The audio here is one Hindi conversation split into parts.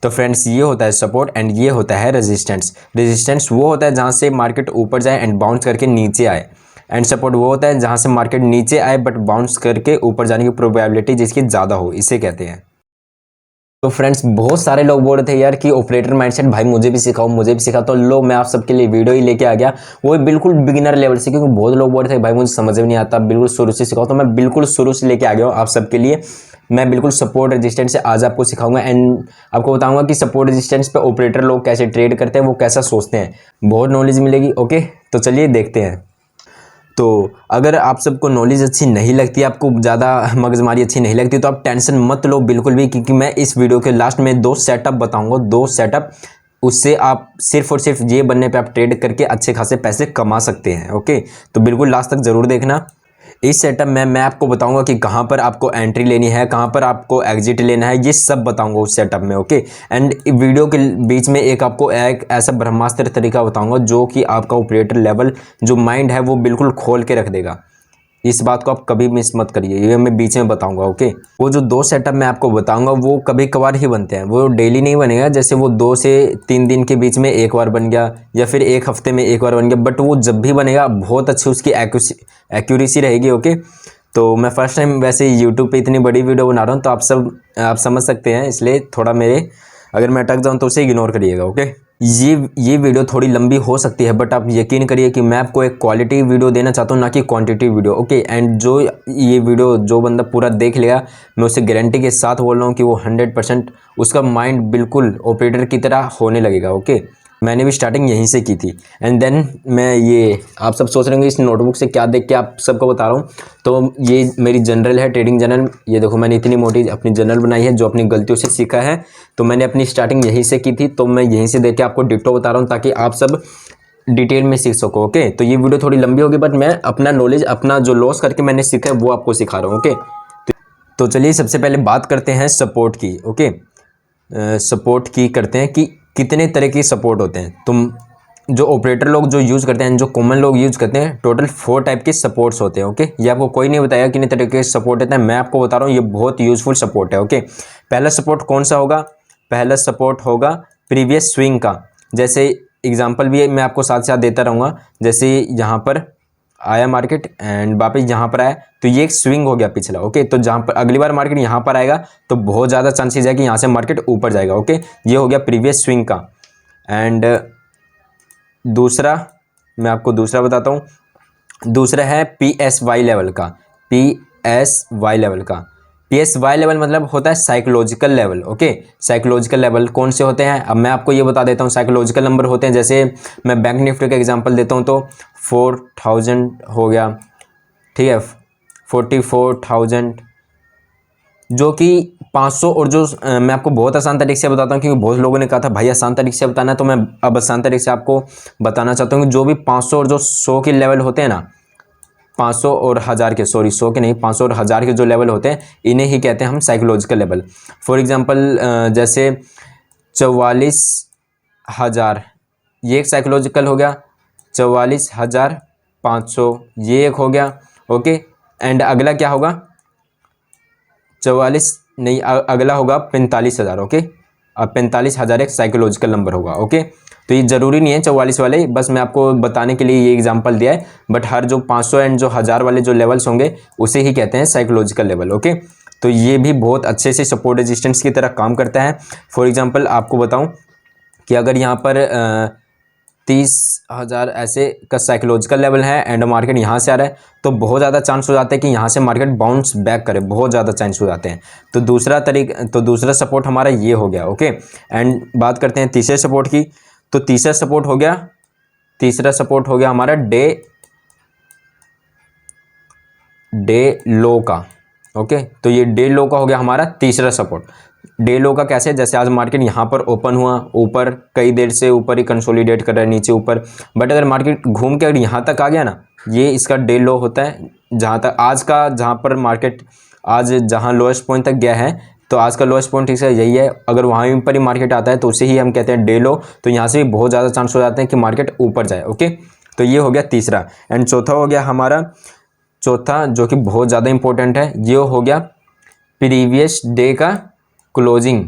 तो फ्रेंड्स ये होता है सपोर्ट एंड ये होता है रेजिस्टेंस। रेजिस्टेंस वो होता है जहाँ से मार्केट ऊपर जाए एंड बाउंस करके नीचे आए, एंड सपोर्ट वो होता है जहाँ से मार्केट नीचे आए बट बाउंस करके ऊपर जाने की प्रोबेबिलिटी जिसकी ज़्यादा हो, इसे कहते हैं। तो फ्रेंड्स बहुत सारे लोग बोल रहे थे यार कि ऑपरेटर माइंडसेट भाई मुझे भी सिखाओ मुझे भी सिखाओ, तो लो मैं आप सबके लिए वीडियो ही लेके आ गया, वो बिल्कुल बिगिनर लेवल से, क्योंकि बहुत लोग बोल रहे थे भाई मुझे समझ में नहीं आता, बिल्कुल शुरू से सिखाओ, तो मैं बिल्कुल शुरू से लेके आ गया हूँ आप सबके लिए। मैं बिल्कुल सपोर्ट रेजिस्टेंस से आज आपको सिखाऊंगा एंड आपको बताऊंगा कि सपोर्ट रेजिस्टेंस पे ऑपरेटर लोग कैसे ट्रेड करते हैं, वो कैसा सोचते हैं, बहुत नॉलेज मिलेगी। ओके तो चलिए देखते हैं। तो अगर आप सबको नॉलेज अच्छी नहीं लगती, आपको ज़्यादा मगजमारी अच्छी नहीं लगती, तो आप टेंशन मत लो बिल्कुल भी, क्योंकि मैं इस वीडियो के लास्ट में 2 सेटअप बताऊंगा, 2 सेटअप, उससे आप सिर्फ और सिर्फ ये बनने पे आप ट्रेड करके अच्छे खासे पैसे कमा सकते हैं। ओके तो बिल्कुल लास्ट तक ज़रूर देखना। इस सेटअप में मैं आपको बताऊंगा कि कहाँ पर आपको एंट्री लेनी है, कहाँ पर आपको एग्जिट लेना है, ये सब बताऊंगा उस सेटअप में। ओके एंड वीडियो के बीच में एक आपको एक ऐसा ब्रह्मास्त्र तरीका बताऊंगा जो कि आपका ऑपरेटर लेवल जो माइंड है वो बिल्कुल खोल के रख देगा। इस बात को आप कभी मिस मत करिए, ये मैं बीच में बताऊंगा। ओके वो जो 2 सेटअप मैं आपको बताऊंगा वो कभी कभार ही बनते हैं, वो डेली नहीं बनेगा, जैसे वो 2 से 3 दिन के बीच में एक बार बन गया या फिर एक हफ्ते में एक बार बन गया, बट वो जब भी बनेगा बहुत अच्छी उसकी एक्यूरेसी रहेगी। ओके तो मैं फर्स्ट टाइम वैसे यूट्यूब पे इतनी बड़ी वीडियो बना रहा हूँ, तो आप समझ सकते हैं, इसलिए थोड़ा मेरे अगर मैं अटक जाऊँ तो उसे इग्नोर करिएगा। ओके ये वीडियो थोड़ी लंबी हो सकती है, बट आप यकीन करिए कि मैं आपको एक क्वालिटी वीडियो देना चाहता हूँ, ना कि क्वांटिटी वीडियो। ओके एंड जो ये वीडियो जो बंदा पूरा देख लेगा, मैं उसे गारंटी के साथ बोल रहा हूँ कि वो 100% उसका माइंड बिल्कुल ऑपरेटर की तरह होने लगेगा। ओके मैंने भी स्टार्टिंग यहीं से की थी एंड देन मैं ये आप सब सोच रहे होंगे इस नोटबुक से क्या देख के आप सबको बता रहा हूँ, तो ये मेरी जनरल है, ट्रेडिंग जनरल। ये देखो मैंने इतनी मोटी अपनी जनरल बनाई है जो अपनी गलतियों से सीखा है, तो मैंने अपनी स्टार्टिंग यहीं से की थी, तो मैं यहीं से देख के आपको डिट्टो बता रहा हूँ ताकि आप सब डिटेल में सीख सको। ओके तो ये वीडियो थोड़ी लंबी होगी, बट मैं अपना नॉलेज अपना जो लॉस करके मैंने सीखा है वो आपको सिखा रहा हूँ। ओके तो चलिए सबसे पहले बात करते हैं सपोर्ट की। ओके सपोर्ट की करते हैं कि कितने तरह के सपोर्ट होते हैं। तुम जो ऑपरेटर लोग जो यूज़ करते हैं, जो कॉमन लोग यूज़ करते हैं, टोटल 4 टाइप के सपोर्ट्स होते हैं। ओके ये आपको कोई नहीं बताया कितने तरह के सपोर्ट होते हैं, मैं आपको बता रहा हूँ, ये बहुत यूज़फुल सपोर्ट है। ओके पहला सपोर्ट कौन सा होगा? पहला सपोर्ट होगा प्रीवियस स्विंग का। जैसे एग्जांपल भी मैं आपको साथ साथ देता रहूँगा, जैसे यहाँ पर आया मार्केट एंड वापस यहाँ पर आया, तो ये एक स्विंग हो गया पिछला। ओके तो जहाँ पर अगली बार मार्केट यहाँ पर आएगा तो बहुत ज़्यादा चांसेस है कि यहाँ से मार्केट ऊपर जाएगा। ओके ये हो गया प्रीवियस स्विंग का। एंड दूसरा मैं आपको दूसरा बताता हूँ, दूसरा है PSY लेवल का। PSY लेवल का, PSY लेवल मतलब होता है psychological level. Okay psychological level कौन से होते हैं अब मैं आपको ये बता देता हूँ। साइकोलॉजिकल नंबर होते हैं, जैसे मैं बैंक निफ्टी का एग्जांपल देता हूँ, तो 4000 हो गया, ठीक है, 44,000, जो कि 500, और जो मैं आपको बहुत आसान तरीके से बताता हूँ, क्योंकि बहुत लोगों ने कहा था भाई आसान तरीके से बताना, तो मैं अब आसान तरीके से आपको बताना चाहता हूँ कि जो भी 500 और जो 100 के लेवल होते हैं ना, 500 और 1000 के, सॉरी 100 के नहीं, 500 और 1000 के जो लेवल होते हैं, इन्हें ही कहते हैं हम साइकोलॉजिकल लेवल। फॉर एग्जांपल जैसे 44,000 ये एक साइकोलॉजिकल हो गया, 44,500 ये एक हो गया। ओके एंड अगला क्या होगा? 44 नहीं, अगला होगा 45,000। ओके अब 45,000 एक साइकोलॉजिकल नंबर होगा। ओके तो ये ज़रूरी नहीं है 44 वाले, बस मैं आपको बताने के लिए ये एग्जांपल दिया है, बट हर जो 500 एंड जो 1000 वाले जो लेवल्स होंगे उसे ही कहते हैं साइकोलॉजिकल लेवल। ओके तो ये भी बहुत अच्छे से सपोर्ट रेजिस्टेंस की तरह काम करता है। फॉर एग्जांपल आपको बताऊं कि अगर यहाँ पर 30,000 ऐसे का साइकोलॉजिकल लेवल है एंड मार्केट यहाँ से आ रहा है, तो बहुत ज़्यादा चांस हो जाता है कि यहाँ से मार्केट बाउंस बैक करे, बहुत ज़्यादा चांस हो जाते हैं। तो दूसरा सपोर्ट हमारा ये हो गया। ओके एंड बात करते हैं तीसरे सपोर्ट की। तो तीसरा सपोर्ट हो गया हमारा डे लो का। ओके तो ये डे लो का हो गया हमारा तीसरा सपोर्ट। डे लो का कैसे? जैसे आज मार्केट यहाँ पर ओपन हुआ, ऊपर कई देर से ऊपर ही कंसोलिडेट कर रहा है, नीचे ऊपर, बट अगर मार्केट घूम के अगर यहाँ तक आ गया ना, ये इसका डे लो होता है। जहाँ तक आज का, जहाँ पर मार्केट आज जहाँ लोएस्ट पॉइंट तक गया है, तो आज का लोएस्ट पॉइंट इसका यही है। अगर वहाँ पर ही मार्केट आता है तो उसे ही हम कहते हैं डे लो। तो यहाँ से भी बहुत ज़्यादा चांस हो जाते हैं कि मार्केट ऊपर जाए। ओके तो ये हो गया तीसरा। एंड चौथा हो गया हमारा, चौथा जो कि बहुत ज़्यादा इंपॉर्टेंट है, ये हो गया प्रीवियस डे का क्लोजिंग।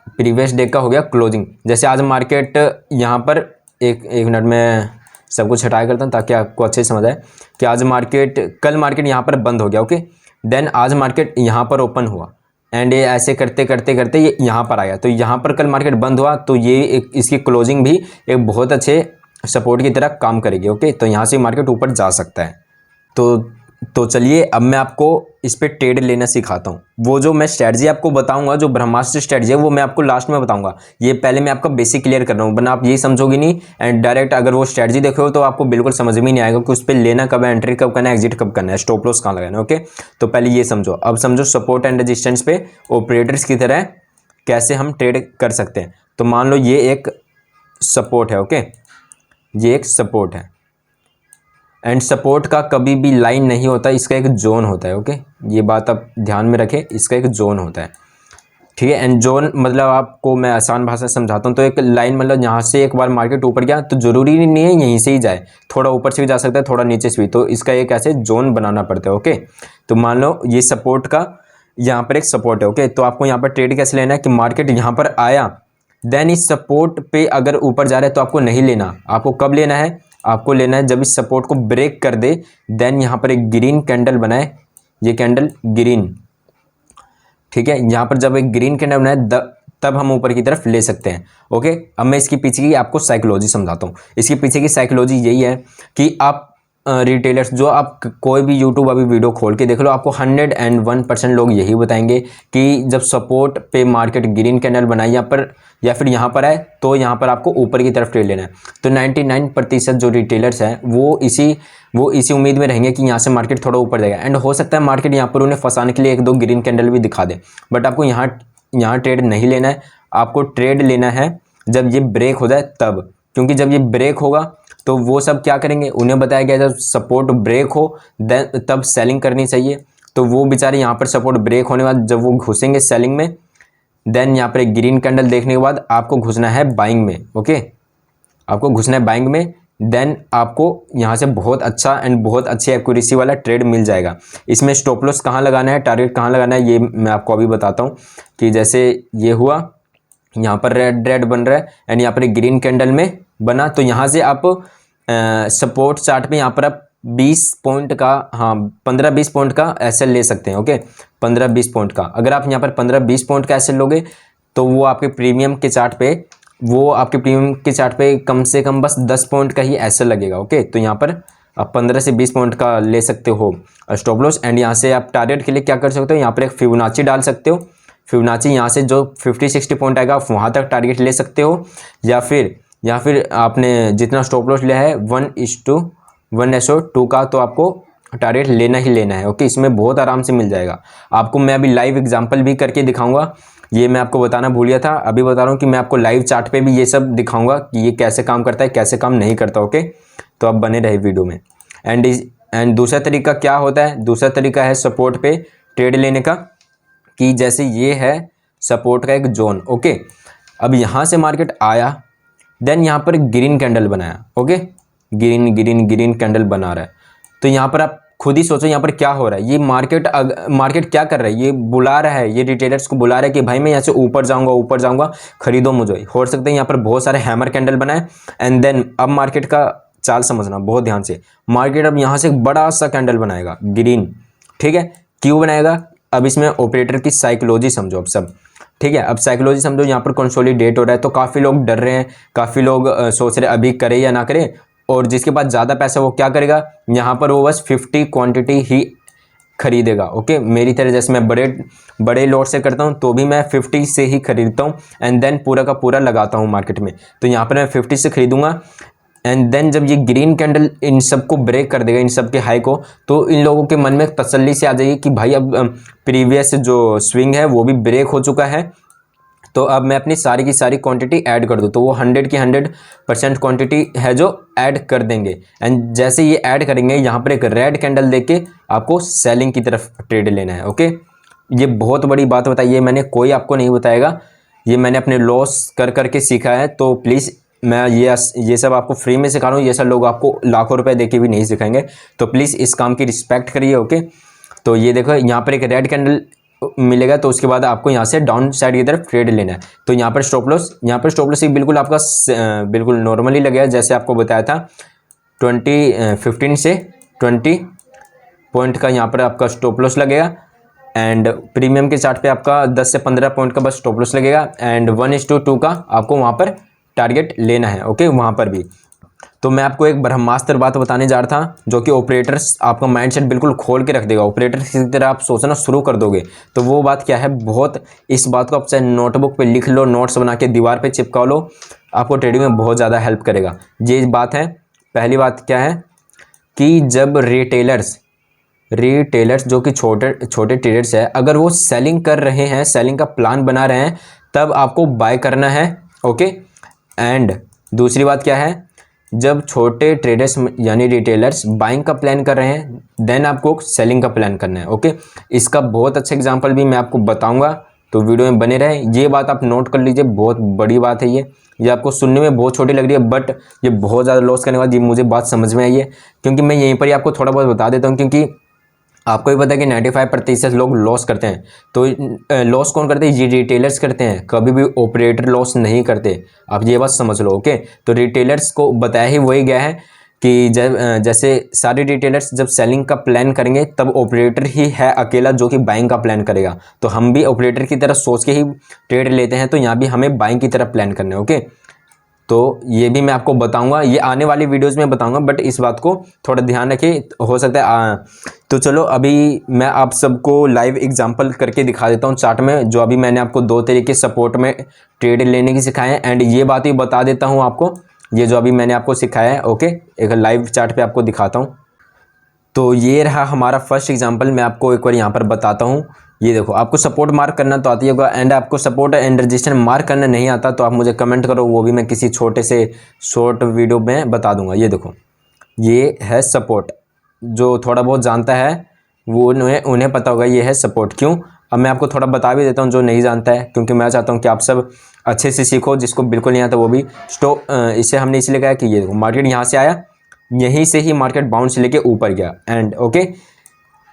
प्रीवियस डे का हो गया क्लोजिंग। जैसे आज मार्केट यहाँ पर एक मिनट में सब कुछ हटाया करता हूँ ताकि आपको अच्छे से समझ आए कि आज मार्केट, कल मार्केट यहाँ पर बंद हो गया, ओके। देन आज मार्केट यहाँ पर ओपन हुआ एंड ये ऐसे करते करते करते ये यहाँ पर आया, तो यहाँ पर कल मार्केट बंद हुआ, तो ये इसकी क्लोजिंग भी एक बहुत अच्छे सपोर्ट की तरह काम करेगी, ओके। तो यहाँ से मार्केट ऊपर जा सकता है। तो चलिए अब मैं आपको इस पर ट्रेड लेना सिखाता हूँ। वो जो मैं स्ट्रेटजी आपको बताऊंगा, जो ब्रह्मास्त्र स्ट्रेटजी है, वो मैं आपको लास्ट में बताऊंगा। ये पहले मैं आपका बेसिक क्लियर कर रहा हूँ, वरना आप यही समझोगे नहीं एंड डायरेक्ट अगर वो स्ट्रेटजी देखो तो आपको बिल्कुल समझ में नहीं आएगा कि उस पर लेना कब है, एंट्री कब करना है, एग्जिट कब करना है, स्टॉप लॉस कहाँ लगाना है, ओके। तो पहले ये समझो। अब समझो सपोर्ट एंड रेजिस्टेंस पे ऑपरेटर्स की तरह कैसे हम ट्रेड कर सकते हैं। तो मान लो ये एक सपोर्ट है, ओके, ये एक सपोर्ट है एंड सपोर्ट का कभी भी लाइन नहीं होता, इसका एक जोन होता है, ओके। ये बात आप ध्यान में रखें, इसका एक जोन होता है, ठीक है। एंड जोन मतलब आपको मैं आसान भाषा में समझाता हूँ। तो एक लाइन मतलब यहाँ से एक बार मार्केट ऊपर गया तो ज़रूरी नहीं है यहीं से ही जाए, थोड़ा ऊपर से भी जा सकता है, थोड़ा नीचे से भी, तो इसका एक ऐसे जोन बनाना पड़ता है, ओके। तो मान लो ये सपोर्ट का यहाँ पर एक सपोर्ट है, ओके। तो आपको यहाँ पर ट्रेड कैसे लेना है कि मार्केट यहाँ पर आया, देन इस सपोर्ट पे अगर ऊपर जा रहा है तो आपको नहीं लेना। आपको कब लेना है? आपको लेना है जब इस सपोर्ट को ब्रेक कर दे, देन यहाँ पर एक ग्रीन कैंडल बनाए, ये कैंडल ग्रीन, ठीक है। यहाँ पर जब एक ग्रीन कैंडल बनाए तब हम ऊपर की तरफ ले सकते हैं, ओके। अब मैं इसके पीछे की आपको साइकोलॉजी समझाता हूँ। इसके पीछे की साइकोलॉजी यही है कि आप रिटेलर्स, जो आप कोई भी यूट्यूब अभी वीडियो खोल के देख लो, आपको 101% लोग यही बताएंगे कि जब सपोर्ट पे मार्केट ग्रीन कैंडल बनाए यहाँ पर या फिर यहाँ पर आए तो यहाँ पर आपको ऊपर की तरफ ट्रेड लेना है। तो 99% जो रिटेलर्स हैं वो इसी उम्मीद में रहेंगे कि यहाँ से मार्केट थोड़ा ऊपर जाएगा एंड हो सकता है मार्केट यहाँ पर उन्हें फंसाने के लिए एक दो ग्रीन कैंडल भी दिखा दे, बट आपको यहाँ ट्रेड नहीं लेना है। आपको ट्रेड लेना है जब ये ब्रेक हो जाए तब, क्योंकि जब ये ब्रेक होगा तो वो सब क्या करेंगे, उन्हें बताया गया जब सपोर्ट ब्रेक हो देन तब सेलिंग करनी चाहिए। तो वो बेचारे यहाँ पर सपोर्ट ब्रेक होने के बाद जब वो घुसेंगे सेलिंग में, देन यहाँ पर एक ग्रीन कैंडल देखने के बाद आपको घुसना है बाइंग में, ओके। आपको घुसना है बाइंग में, देन आपको यहाँ से बहुत अच्छा एंड बहुत अच्छी एक्यूरेसी वाला ट्रेड मिल जाएगा। इसमें स्टॉप लॉस कहाँ लगाना है, टारगेट कहाँ लगाना है, ये मैं आपको अभी बताता हूँ। कि जैसे ये हुआ, यहाँ पर रेड बन रहा है एंड यहाँ पर एक ग्रीन कैंडल में बना, तो यहाँ से आप सपोर्ट चार्ट पे यहाँ पर आप 20 पॉइंट का, हाँ 15-20 पॉइंट का एसएल ले सकते हैं, ओके। 15-20 पॉइंट का अगर आप यहाँ पर 15-20 पॉइंट का एसएल लोगे तो वो आपके प्रीमियम के चार्ट पे कम से कम बस 10 पॉइंट का ही एसएल लगेगा, ओके। तो यहाँ पर आप 15 से 20 पॉइंट का ले सकते हो स्टॉप लॉस एंड यहाँ से आप टारगेट के लिए क्या कर सकते हो, यहाँ पर एक फिबोनाची डाल सकते हो। फिबोनाची यहाँ से जो 50-60 पॉइंट आएगा आप वहाँ तक टारगेट ले सकते हो, या फिर आपने जितना स्टॉप लॉस लिया है 1:1:2 का, तो आपको टारगेट लेना ही लेना है, ओके। इसमें बहुत आराम से मिल जाएगा आपको। मैं अभी लाइव एग्जांपल भी करके दिखाऊंगा, ये मैं आपको बताना भूल गया था, अभी बता रहा हूँ कि मैं आपको लाइव चार्ट पे भी ये सब दिखाऊंगा कि ये कैसे काम करता है, कैसे काम नहीं करता, ओके। तो आप बने रहे वीडियो में। एंड दूसरा तरीका क्या होता है, दूसरा तरीका है सपोर्ट पे ट्रेड लेने का, कि जैसे ये है सपोर्ट का एक जोन, ओके। अब यहाँ से मार्केट आया, देन यहाँ पर ग्रीन कैंडल बनाया, ओके। ग्रीन कैंडल बना रहा है, तो यहाँ पर आप खुद ही सोचो यहाँ पर क्या हो रहा है। ये मार्केट क्या कर रहा है, ये बुला रहा है, ये रिटेलर्स को बुला रहा है कि भाई मैं यहाँ से ऊपर जाऊँगा, खरीदो मुझे। हो सकता है यहाँ पर बहुत सारे हैमर कैंडल बनाए एंड देन अब मार्केट का चाल समझना बहुत ध्यान से। मार्केट अब यहाँ से एक बड़ा सा कैंडल बनाएगा ग्रीन, ठीक है। क्यों बनाएगा, अब इसमें ऑपरेटर की साइकोलॉजी समझो अब सब, ठीक है। अब साइकोलॉजी समझो, यहाँ पर कंसोलिडेट हो रहा है तो काफ़ी लोग डर रहे हैं, काफ़ी लोग सोच रहे अभी करे या ना करे, और जिसके पास ज़्यादा पैसा वो क्या करेगा, यहाँ पर वो बस 50 क्वांटिटी ही खरीदेगा, ओके। मेरी तरह जैसे मैं बड़े लॉट से करता हूँ तो भी मैं 50 से ही खरीदता हूँ एंड देन पूरा का पूरा लगाता हूँ मार्केट में। तो यहाँ पर मैं 50 से खरीदूंगा एंड देन जब ये ग्रीन कैंडल इन सबको ब्रेक कर देगा, इन सब के हाई को, तो इन लोगों के मन में तसल्ली से आ जाएगी कि भाई अब प्रीवियस जो स्विंग है वो भी ब्रेक हो चुका है, तो अब मैं अपनी सारी की सारी क्वांटिटी ऐड कर दूँ। तो वो 100 की 100% क्वांटिटी है जो ऐड कर देंगे एंड जैसे ये ऐड करेंगे यहाँ पर एक रेड कैंडल देके आपको सेलिंग की तरफ ट्रेड लेना है, ओके। ये बहुत बड़ी बात बताई है मैंने, कोई आपको नहीं बताएगा, ये मैंने अपने लॉस करके सीखा है। तो प्लीज़ मैं ये सब आपको फ्री में सिखा रहा हूँ, ये सब लोग आपको लाखों रुपए देके भी नहीं सिखाएंगे, तो प्लीज़ इस काम की रिस्पेक्ट करिए, ओके। तो ये देखो यहाँ पर एक रेड कैंडल मिलेगा तो उसके बाद आपको यहाँ से डाउन साइड की तरफ ट्रेड लेना है। तो यहाँ पर स्टॉप लॉस बिल्कुल आपका बिल्कुल नॉर्मली लगेगा, जैसे आपको बताया था 15 से 20 पॉइंट का यहाँ पर आपका स्टॉप लॉस लगेगा। एंड प्रीमियम के चार्ट पे आपका 10 से 15 पॉइंट का बस स्टॉप लॉस लगेगा एंड 1:2 का आपको वहाँ पर टारगेट लेना है। ओके, वहाँ पर भी तो मैं आपको एक ब्रह्मास्त्र बात बताने जा रहा था जो कि ऑपरेटर्स आपका माइंडसेट बिल्कुल खोल के रख देगा। ऑपरेटर्स की तरह आप सोचना शुरू कर दोगे। तो वो बात क्या है, बहुत इस बात को आप चाहे नोटबुक पे लिख लो, नोट्स बना के दीवार पे चिपका लो, आपको ट्रेडिंग में बहुत ज़्यादा हेल्प करेगा। ये बात है, पहली बात क्या है कि जब रिटेलर्स जो कि छोटे ट्रेडर्स है, अगर वो सेलिंग कर रहे हैं, सेलिंग का प्लान बना रहे हैं, तब आपको बाय करना है। ओके, एंड दूसरी बात क्या है, जब छोटे ट्रेडर्स यानी रिटेलर्स बाइंग का प्लान कर रहे हैं, देन आपको सेलिंग का प्लान करना है। ओके, इसका बहुत अच्छा एग्जांपल भी मैं आपको बताऊंगा, तो वीडियो में बने रहे। ये बात आप नोट कर लीजिए, बहुत बड़ी बात है ये आपको सुनने में बहुत छोटी लग रही है, बट ये बहुत ज़्यादा लॉस करने वाली, मुझे बात समझ में आई है, क्योंकि मैं यहीं पर ही आपको थोड़ा बहुत बता देता हूँ, क्योंकि आपको भी पता है कि 95% लोग लॉस करते हैं। तो लॉस कौन करते हैं? ये रिटेलर्स करते हैं, कभी भी ऑपरेटर लॉस नहीं करते। आप ये बात समझ लो। ओके, तो रिटेलर्स को बताया ही वही गया है कि जब जैसे सारे रिटेलर्स जब सेलिंग का प्लान करेंगे, तब ऑपरेटर ही है अकेला जो कि बाइंग का प्लान करेगा। तो हम भी ऑपरेटर की तरह सोच के ही ट्रेड लेते हैं, तो यहाँ भी हमें बाइंग की तरह प्लान करना है। ओके, तो ये भी मैं आपको बताऊंगा, ये आने वाली वीडियोस में बताऊंगा, बट इस बात को थोड़ा ध्यान रखिए, हो सकता है तो चलो अभी मैं आप सबको लाइव एग्जांपल करके दिखा देता हूं चार्ट में, जो अभी मैंने आपको 2 तरीके सपोर्ट में ट्रेड लेने की सिखाए हैं। एंड ये बात भी बता देता हूं आपको, ये जो अभी मैंने आपको सिखाया है। ओके, एक लाइव चार्ट पे आपको दिखाता हूँ। तो ये रहा हमारा फर्स्ट एग्जाम्पल, मैं आपको एक बार यहाँ पर बताता हूँ। ये देखो, आपको सपोर्ट मार्क करना तो आती होगा, एंड आपको सपोर्ट एंड रजिस्टेंस मार्क करना नहीं आता तो आप मुझे कमेंट करो, वो भी मैं किसी छोटे से शॉर्ट वीडियो में बता दूंगा। ये देखो, ये है सपोर्ट, जो थोड़ा बहुत जानता है वो उन्हें पता होगा ये है सपोर्ट। क्यों? अब मैं आपको थोड़ा बता भी देता हूँ जो नहीं जानता है, क्योंकि मैं चाहता हूँ कि आप सब अच्छे से सीखो, जिसको बिल्कुल नहीं आता वो भी। इसे हमने इसलिए कहा कि ये देखो, मार्केट यहाँ से आया, यहीं से ही मार्केट बाउंस लेके ऊपर गया, एंड ओके,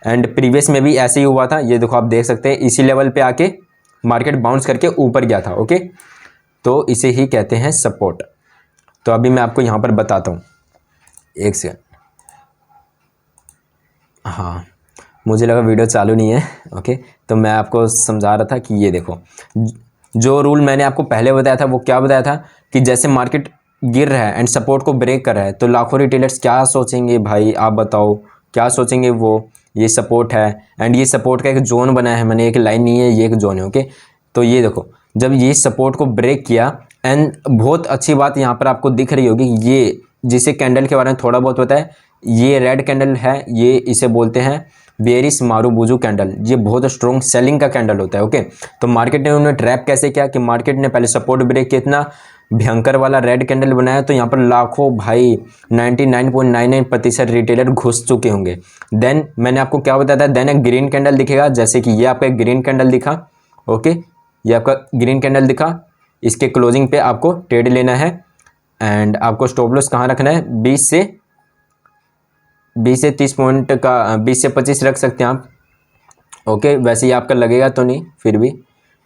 एंड प्रीवियस में भी ऐसे ही हुआ था। ये देखो, आप देख सकते हैं इसी लेवल पे आके मार्केट बाउंस करके ऊपर गया था। ओके, तो इसे ही कहते हैं सपोर्ट। तो अभी मैं आपको यहाँ पर बताता हूँ, एक सेकंड। हाँ, मुझे लगा वीडियो चालू नहीं है। ओके, तो मैं आपको समझा रहा था कि ये देखो, जो रूल मैंने आपको पहले बताया था वो क्या बताया था कि जैसे मार्केट गिर रहा है एंड सपोर्ट को ब्रेक कर रहा है, तो लाखों रिटेलर्स क्या सोचेंगे भाई, आप बताओ क्या सोचेंगे वो, ये सपोर्ट है एंड ये सपोर्ट का एक जोन बनाया है मैंने, एक लाइन नहीं है, ये एक जोन है। ओके, तो ये देखो, जब ये सपोर्ट को ब्रेक किया, एंड बहुत अच्छी बात यहाँ पर आपको दिख रही होगी, ये जिसे कैंडल के बारे में थोड़ा बहुत पता है, ये रेड कैंडल है, ये इसे बोलते हैं बेरिश मारुबुजू कैंडल। ये बहुत स्ट्रॉन्ग सेलिंग का कैंडल होता है। ओके, तो मार्केट ने उन्हें ट्रैप कैसे किया कि मार्केट ने पहले सपोर्ट ब्रेक किया, इतना भयंकर वाला रेड कैंडल बनाया, तो यहाँ पर लाखों भाई 99.99% रिटेलर घुस चुके होंगे। देन मैंने आपको क्या बताया था, देन एक ग्रीन कैंडल दिखेगा, जैसे कि ये आपका एक ग्रीन कैंडल दिखा। ओके, ये आपका ग्रीन कैंडल दिखा, इसके क्लोजिंग पे आपको ट्रेड लेना है, एंड आपको स्टॉप लॉस कहाँ रखना है, 20 से 30 पॉइंट का, 20 से 25 रख सकते हैं आप। ओके, वैसे ही आपका लगेगा तो नहीं, फिर भी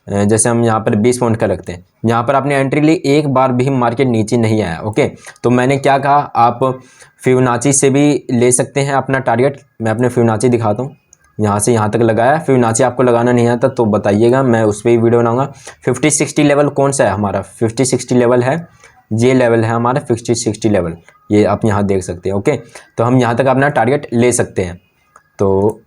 जैसे हम यहाँ पर 20 पॉइंट का रखते हैं। यहाँ पर आपने एंट्री ली, एक बार भी मार्केट नीचे नहीं आया। ओके, तो मैंने क्या कहा, आप फिबोनाची से भी ले सकते हैं अपना टारगेट। मैं अपने फिबोनाची दिखाता हूँ, यहाँ से यहाँ तक लगाया। फिबोनाची आपको लगाना नहीं आता तो बताइएगा, मैं उस पर ही वीडियो बनाऊँगा। 50-60 लेवल कौन सा है हमारा, 50-60 लेवल है, ये लेवल है हमारा 50-60 लेवल, ये आप यहाँ देख सकते हैं। ओके, तो हम यहाँ तक अपना टारगेट ले सकते हैं। तो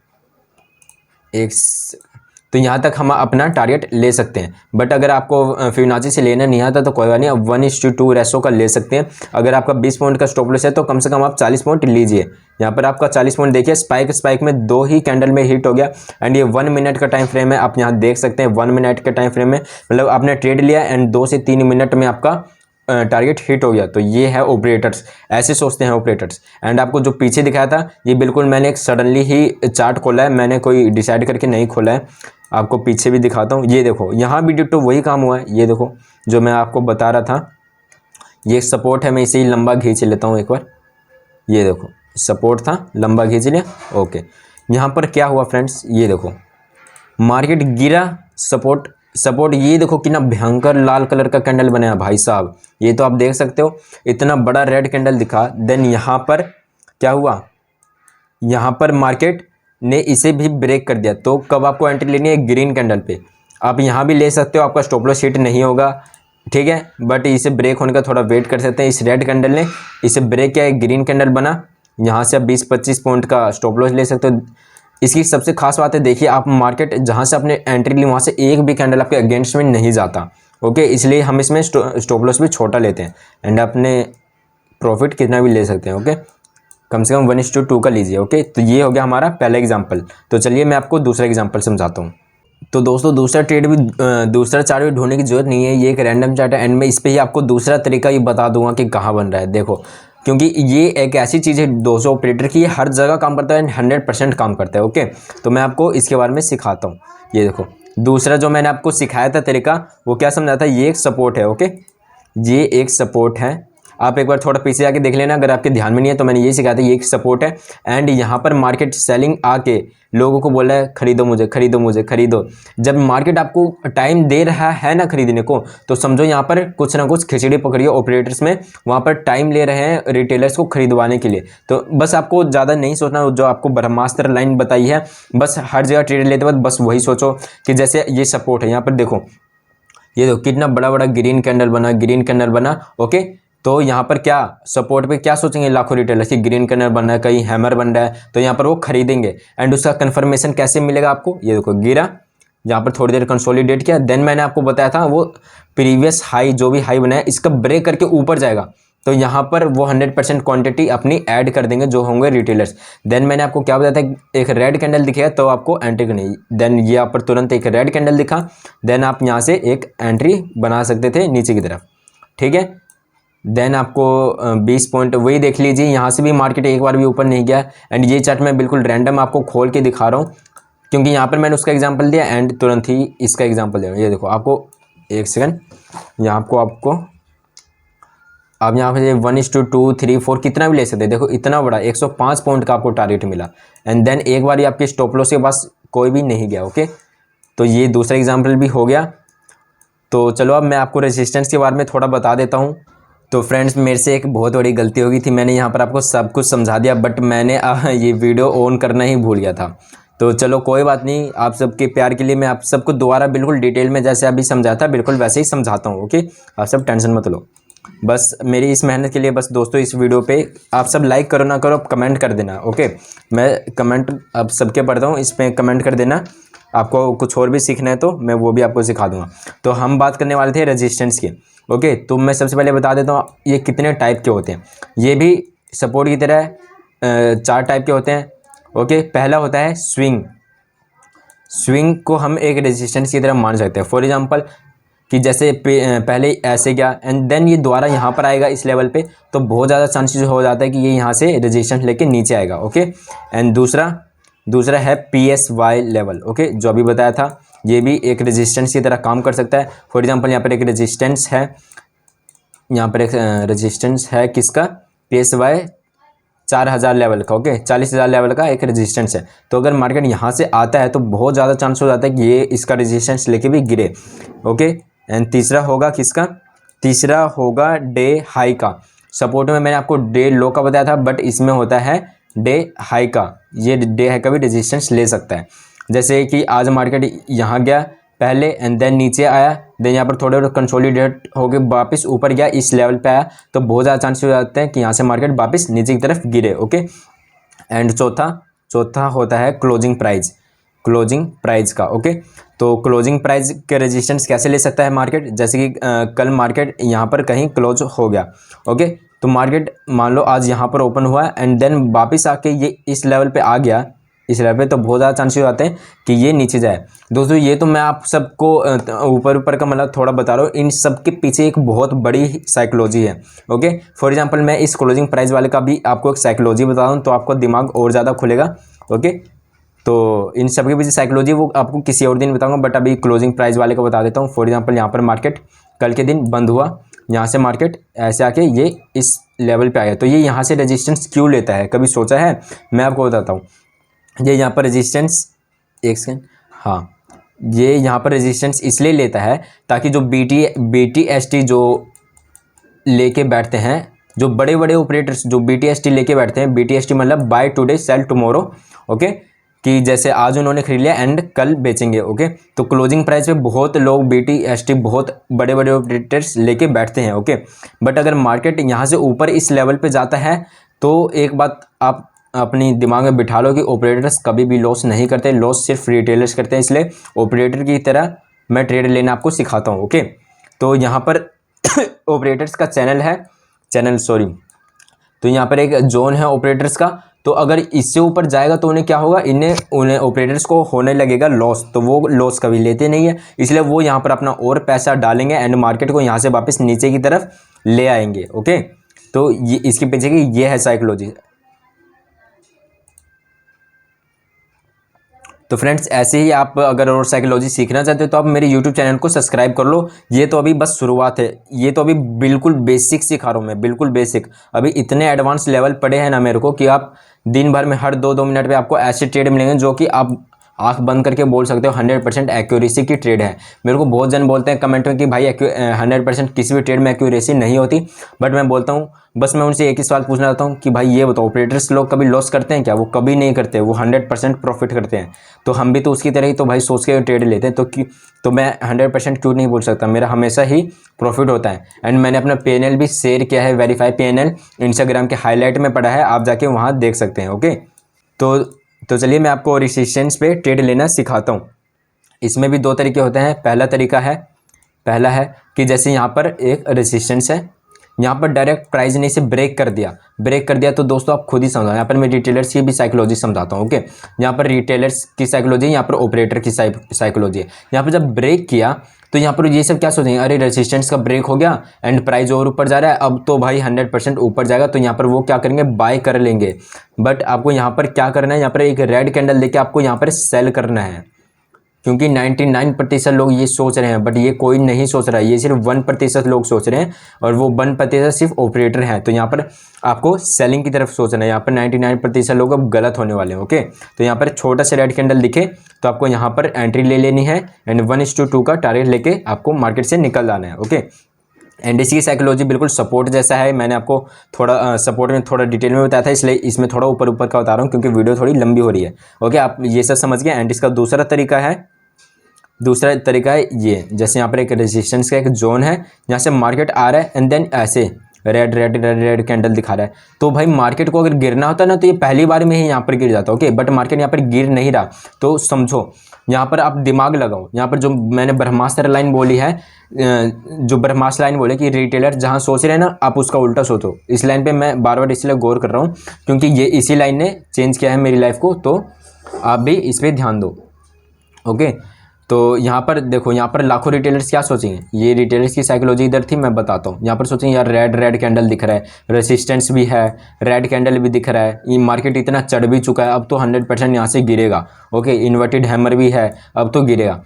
तो यहाँ तक हम अपना टारगेट ले सकते हैं, बट अगर आपको फिबोनाची से लेना नहीं आता तो कोई बात नहीं, आप 1:2 रेशो का ले सकते हैं। अगर आपका 20 पॉइंट का स्टॉप लॉस है तो कम से कम आप 40 पॉइंट लीजिए। यहाँ पर आपका 40 पॉइंट देखिए, स्पाइक में 2 ही कैंडल में हिट हो गया, एंड ये 1 मिनट का टाइम फ्रेम है, आप यहाँ देख सकते हैं 1 मिनट का टाइम फ्रेम में, मतलब आपने ट्रेड लिया एंड 2 से 3 मिनट में आपका टारगेट हिट हो गया। तो ये है ऑपरेटर्स, ऐसे सोचते हैं ऑपरेटर्स। एंड आपको जो पीछे दिखाया था, ये बिल्कुल मैंने एक सडनली ही चार्ट खोला है, मैंने कोई डिसाइड करके नहीं खोला है। आपको पीछे भी दिखाता हूँ, ये देखो, यहाँ भी डिट्टो वही काम हुआ है। ये देखो, जो मैं आपको बता रहा था, ये सपोर्ट है, मैं इसे ही लंबा खींच लेता हूँ एक बार। ये देखो, सपोर्ट था, लंबा खींच लिया। ओके, यहाँ पर क्या हुआ फ्रेंड्स, ये देखो, मार्केट गिरा, सपोर्ट सपोर्ट, ये देखो कितना भयंकर लाल कलर का कैंडल बनाया भाई साहब, ये तो आप देख सकते हो, इतना बड़ा रेड कैंडल दिखा। देन यहाँ पर क्या हुआ, यहाँ पर मार्केट ने इसे भी ब्रेक कर दिया। तो कब आपको एंट्री लेनी है, ग्रीन कैंडल पे। आप यहाँ भी ले सकते हो, आपका स्टॉप लॉस हिट नहीं होगा, ठीक है, बट इसे ब्रेक होने का थोड़ा वेट कर सकते हैं। इस रेड कैंडल ने इसे ब्रेक किया, एक ग्रीन कैंडल बना, यहाँ से आप 20-25 पॉइंट का स्टॉप लॉस ले सकते हो। इसकी सबसे खास बात है, देखिए आप मार्केट जहाँ से आपने एंट्री ली वहाँ से एक भी कैंडल आपके अगेंस्ट में नहीं जाता, ओके, इसलिए हम इसमें स्टॉप लॉस भी छोटा लेते हैं एंड अपने प्रॉफिट कितना भी ले सकते हैं, ओके, कम से कम 1:2 का लीजिए, ओके। तो ये हो गया हमारा पहला एग्जाम्पल। तो चलिए मैं आपको दूसरा एग्जाम्पल समझाता हूँ। तो दोस्तों दूसरा चार्ट भी ढूंढने की जरूरत नहीं है, ये एक रैंडम चार्ट है एंड मैं इस पर ही आपको दूसरा तरीका ही बता दूंगा कि कहाँ बन रहा है। देखो, क्योंकि ये एक ऐसी चीज़ है दोस्तों ऑपरेटर की, ये हर जगह काम करता है एंड 100% काम करता है, ओके। तो मैं आपको इसके बारे में सिखाता हूँ। ये देखो, दूसरा जो मैंने आपको सिखाया था तरीका, वो क्या समझा था, ये एक सपोर्ट है, ओके, ये एक सपोर्ट है। आप एक बार थोड़ा पीछे जाके देख लेना, अगर आपके ध्यान में नहीं है तो मैंने ये सिखाया था, ये एक सपोर्ट है एंड यहाँ पर मार्केट सेलिंग आके लोगों को बोल रहा है खरीदो मुझे, खरीदो मुझे, खरीदो। जब मार्केट आपको टाइम दे रहा है ना खरीदने को, तो समझो यहाँ पर कुछ ना कुछ खिचड़ी पकड़िए ऑपरेटर्स में, वहाँ पर टाइम ले रहे हैं रिटेलर्स को खरीदवाने के लिए। तो बस आपको ज़्यादा नहीं सोचना, जो आपको ब्रह्मास्त्र लाइन बताई है, बस हर जगह ट्रेड लेते वक्त बस वही सोचो कि जैसे ये सपोर्ट है, यहाँ पर देखो, ये देखो कितना बड़ा बड़ा ग्रीन कैंडल बना, ग्रीन कैंडल बना, ओके। तो यहाँ पर क्या सपोर्ट पे क्या सोचेंगे लाखों रिटेलर्स की, ग्रीन कैंडल बन रहा है, कहीं हैमर बन रहा है, तो यहाँ पर वो खरीदेंगे एंड उसका कंफर्मेशन कैसे मिलेगा आपको, ये देखो गिरा, यहाँ पर थोड़ी देर कंसोलिडेट किया, देन मैंने आपको बताया था वो प्रीवियस हाई जो भी हाई बनाया इसका ब्रेक करके ऊपर जाएगा, तो यहाँ पर वो 100% क्वांटिटी अपनी ऐड कर देंगे जो होंगे रिटेलर्स। देन मैंने आपको क्या बताया था, एक रेड कैंडल दिखेगा तो आपको एंट्री करनी। देन ये यहाँ पर तुरंत एक रेड कैंडल दिखा, देन आप यहाँ से एक एंट्री बना सकते थे नीचे की तरफ, ठीक है। देन आपको 20 पॉइंट वही देख लीजिए, यहाँ से भी मार्केट एक बार भी ऊपर नहीं गया एंड ये चार्ट मैं बिल्कुल रैंडम आपको खोल के दिखा रहा हूँ, क्योंकि यहाँ पर मैंने उसका एग्जांपल दिया एंड तुरंत ही इसका एग्जांपल दे रहा हूँ। ये देखो आपको एक सेकंड, यहाँ आपको आप यहाँ पे 1:2 3 4 कितना भी ले सकते हैं। देखो इतना बड़ा 105 पॉइंट का आपको टारगेट मिला एंड देन एक बार ही आपके स्टॉप लॉस के पास कोई भी नहीं गया, ओके। तो ये दूसरा एग्जाम्पल भी हो गया। तो चलो अब मैं आपको रेजिस्टेंस के बारे में थोड़ा बता देता हूँ। तो फ्रेंड्स मेरे से एक बहुत बड़ी गलती हो गई थी, मैंने यहाँ पर आपको सब कुछ समझा दिया बट मैंने ये वीडियो ऑन करना ही भूल गया था। तो चलो कोई बात नहीं, आप सबके प्यार के लिए मैं आप सबको दोबारा बिल्कुल डिटेल में जैसे अभी समझाया था बिल्कुल वैसे ही समझाता हूँ, ओके। आप सब टेंशन मत लो, बस मेरी इस मेहनत के लिए बस दोस्तों इस वीडियो पे आप सब लाइक करो ना करो, कमेंट कर देना, ओके। मैं कमेंट अब सबके पढ़ता हूँ, इस पर कमेंट कर देना। आपको कुछ और भी सीखना है तो मैं वो भी आपको सिखा दूंगा। तो हम बात करने वाले थे रेजिस्टेंस की, ओके। तो मैं सबसे पहले बता देता हूँ ये कितने टाइप के होते हैं। ये भी सपोर्ट की तरह 4 टाइप के होते हैं, ओके। पहला होता है स्विंग। स्विंग को हम एक रेजिस्टेंस की तरह मान सकते हैं। फॉर एग्जांपल कि जैसे पहले ऐसे गया एंड देन ये दोबारा यहाँ पर आएगा इस लेवल पे, तो बहुत ज़्यादा चांसेस हो जाता है कि ये यहाँ से रेजिस्टेंस लेके नीचे आएगा, ओके। एंड दूसरा है PSY लेवल, ओके, जो अभी बताया था, ये भी एक रेजिस्टेंस की तरह काम कर सकता है। फॉर एग्जांपल यहाँ पर एक रेजिस्टेंस है, यहाँ पर एक रेजिस्टेंस है किसका, PSY 4000 लेवल का, ओके, 40,000 लेवल का एक रेजिस्टेंस है। तो अगर मार्केट यहाँ से आता है तो बहुत ज़्यादा चांस हो जाता है कि ये इसका रेजिस्टेंस लेके भी गिरे, ओके। एंड तीसरा होगा किसका, तीसरा होगा डे हाई का। सपोर्ट में मैंने आपको डे लो का बताया था बट इसमें होता है डे हाई का। ये डे हाई का भी रेजिस्टेंस ले सकता है। जैसे कि आज मार्केट यहाँ गया पहले एंड देन नीचे आया, देन यहाँ पर थोड़े कंसोलिडेट होकर वापस ऊपर गया, इस लेवल पे आया, तो बहुत ज़्यादा चांस हो जाते हैं कि यहाँ से मार्केट वापस नीचे की तरफ गिरे, ओके। एंड चौथा होता है क्लोजिंग प्राइस का, ओके। तो क्लोजिंग प्राइस के रेजिस्टेंस कैसे ले सकता है मार्केट, जैसे कि कल मार्केट यहाँ पर कहीं क्लोज हो गया, ओके। तो मार्केट मान लो आज यहाँ पर ओपन हुआ एंड देन वापस आके ये इस लेवल पे आ गया, इस लेवल पे, तो बहुत ज़्यादा चांसेस हो जाते हैं कि ये नीचे जाए। दोस्तों ये तो मैं आप सबको ऊपर का मतलब थोड़ा बता रहा हूँ, इन सब के पीछे एक बहुत बड़ी साइकोलॉजी है, ओके। फॉर एग्जांपल मैं इस क्लोजिंग प्राइस वाले का भी आपको एक साइकोलॉजी बता दूँ तो आपको दिमाग और ज़्यादा खुलेगा, ओके। तो इन सब के पीछे साइकोलॉजी वो आपको किसी और दिन बताऊँगा बट अभी क्लोजिंग प्राइस वाले को बता देता हूँ। फॉर एग्जाम्पल यहाँ पर मार्केट कल के दिन बंद हुआ, यहाँ से मार्केट ऐसे आके ये इस लेवल पे आया, तो ये यहाँ से रेजिस्टेंस क्यों लेता है, कभी सोचा है? मैं आपको बताता हूँ। ये यहाँ पर रेजिस्टेंस, एक सेकेंड, हाँ, ये यहाँ पर रेजिस्टेंस इसलिए लेता है ताकि जो BTST जो लेके बैठते हैं, जो बड़े बड़े ऑपरेटर्स जो BTST लेके बैठते हैं, BTST मतलब buy today sell tomorrow, okay, कि जैसे आज उन्होंने खरीद लिया एंड कल बेचेंगे, ओके। तो क्लोजिंग प्राइस पे बहुत लोग BTST बहुत बड़े बड़े ऑपरेटर्स लेके बैठते हैं, ओके। बट अगर मार्केट यहाँ से ऊपर इस लेवल पे जाता है तो एक बात आप अपनी दिमाग में बिठा लो कि ऑपरेटर्स कभी भी लॉस नहीं करते, लॉस सिर्फ रिटेलर्स करते हैं। इसलिए ऑपरेटर की तरह मैं ट्रेड लेना आपको सिखाता हूँ, ओके। तो यहाँ पर ऑपरेटर्स का तो यहाँ पर एक जोन है ऑपरेटर्स का। तो अगर इससे ऊपर जाएगा तो उन्हें क्या होगा, उन्हें ऑपरेटर्स को होने लगेगा लॉस, तो वो लॉस कभी लेते नहीं है, इसलिए वो यहाँ पर अपना और पैसा डालेंगे एंड मार्केट को यहाँ से वापस नीचे की तरफ ले आएंगे, ओके। तो ये इसके पीछे की ये है साइकोलॉजी। तो फ्रेंड्स ऐसे ही आप अगर और साइकोलॉजी सीखना चाहते हो तो आप मेरे यूट्यूब चैनल को सब्सक्राइब कर लो। ये तो अभी बस शुरुआत है, ये तो अभी बिल्कुल बेसिक सिखा रहा हूँ मैं, बिल्कुल बेसिक। अभी इतने एडवांस लेवल पड़े हैं ना मेरे को कि आप दिन भर में हर 2-2 मिनट पे आपको ऐसे ट्रेड मिलेंगे जो कि आप आंख बंद करके बोल सकते हो 100% एक्यूरेसी की ट्रेड है। मेरे को बहुत जन बोलते हैं कमेंट में कि भाई 100% किसी भी ट्रेड में एक्यूरेसी नहीं होती, बट मैं बोलता हूँ, बस मैं उनसे एक ही सवाल पूछना चाहता हूँ कि भाई ये बताओ, ऑपरेटर्स लोग कभी लॉस करते हैं क्या? वो कभी नहीं करते, वो 100% प्रॉफिट करते हैं। तो हम भी तो उसकी तरह ही तो भाई सोच के ट्रेड लेते हैं, तो मैं 100% क्यों नहीं बोल सकता, मेरा हमेशा ही प्रॉफिट होता है। एंड मैंने अपना PNL भी शेयर किया है, वेरीफाई PNL इंस्टाग्राम के हाईलाइट में पड़ा है, आप जाके वहाँ देख सकते हैं, ओके। तो चलिए मैं आपको रेजिस्टेंस पे ट्रेड लेना सिखाता हूँ। इसमें भी 2 तरीके होते हैं। पहला है कि जैसे यहाँ पर एक रेजिस्टेंस है, यहाँ पर डायरेक्ट प्राइस ने इसे ब्रेक कर दिया तो दोस्तों आप खुद ही समझो। यहाँ पर मैं रिटेलर्स की भी साइकोलॉजी समझाता हूँ, ओके। यहाँ पर रिटेलर्स की साइकोलॉजी, यहाँ पर ऑपरेटर की साइकोलॉजी है। यहाँ पर जब ब्रेक किया तो यहाँ पर ये सब क्या सोचेंगे, अरे रेजिस्टेंस का ब्रेक हो गया एंड प्राइस और ऊपर जा रहा है, अब तो भाई 100% ऊपर जाएगा, तो यहाँ पर वो क्या करेंगे, बाय कर लेंगे। बट आपको यहाँ पर क्या करना है, यहाँ पर एक रेड कैंडल लेके आपको यहाँ पर सेल करना है, क्योंकि 99% लोग ये सोच रहे हैं, बट ये कोई नहीं सोच रहा है, ये सिर्फ 1% लोग सोच रहे हैं, और वो 1% सिर्फ ऑपरेटर हैं। तो यहाँ पर आपको सेलिंग की तरफ सोचना है। यहाँ पर 99% लोग अब गलत होने वाले हैं, ओके। तो यहाँ पर छोटा सा रेड कैंडल दिखे तो आपको यहाँ पर एंट्री ले लेनी है एंड 1:2 का टारगेट लेके आपको मार्केट से निकल जाना है, ओके। एंड इसकी साइकोलॉजी बिल्कुल सपोर्ट जैसा है। मैंने आपको थोड़ा सपोर्ट में थोड़ा डिटेल में बताया था, इसलिए इसमें थोड़ा ऊपर का बता रहा हूँ क्योंकि वीडियो थोड़ी लंबी हो रही है, ओके। आप ये सब समझ गए। एंड इसका दूसरा तरीका है ये, जैसे यहाँ पर एक रेजिस्टेंस का एक जोन है, यहाँ से मार्केट आ रहा है एंड देन ऐसे रेड कैंडल दिखा रहा है। तो भाई मार्केट को अगर गिरना होता ना तो ये पहली बार में ही यहाँ पर गिर जाता, ओके। बट मार्केट यहाँ पर गिर नहीं रहा, तो समझो यहाँ पर आप दिमाग लगाओ। यहाँ पर जो मैंने ब्रह्मास्त्र लाइन बोली है, जो ब्रह्मास्त्र लाइन बोले कि रिटेलर जहाँ सोच रहे हैं ना, आप उसका उल्टा सोचो। इस लाइन पे मैं बार बार इसलिए गौर कर रहा हूँ क्योंकि ये इसी लाइन ने चेंज किया है मेरी लाइफ को, तो आप भी इस पर ध्यान दो, ओके। तो यहाँ पर देखो, यहाँ पर लाखों रिटेलर्स क्या सोचेंगे, ये रिटेलर्स की साइकोलॉजी इधर थी, मैं बताता हूँ। यहाँ पर सोचेंगे यार रेड कैंडल दिख रहा है, रेसिस्टेंस भी है, रेड कैंडल भी दिख रहा है, ये मार्केट इतना चढ़ भी चुका है, अब तो 100% यहाँ से गिरेगा, ओके। इन्वर्टेड हैमर भी है, अब तो गिरेगा।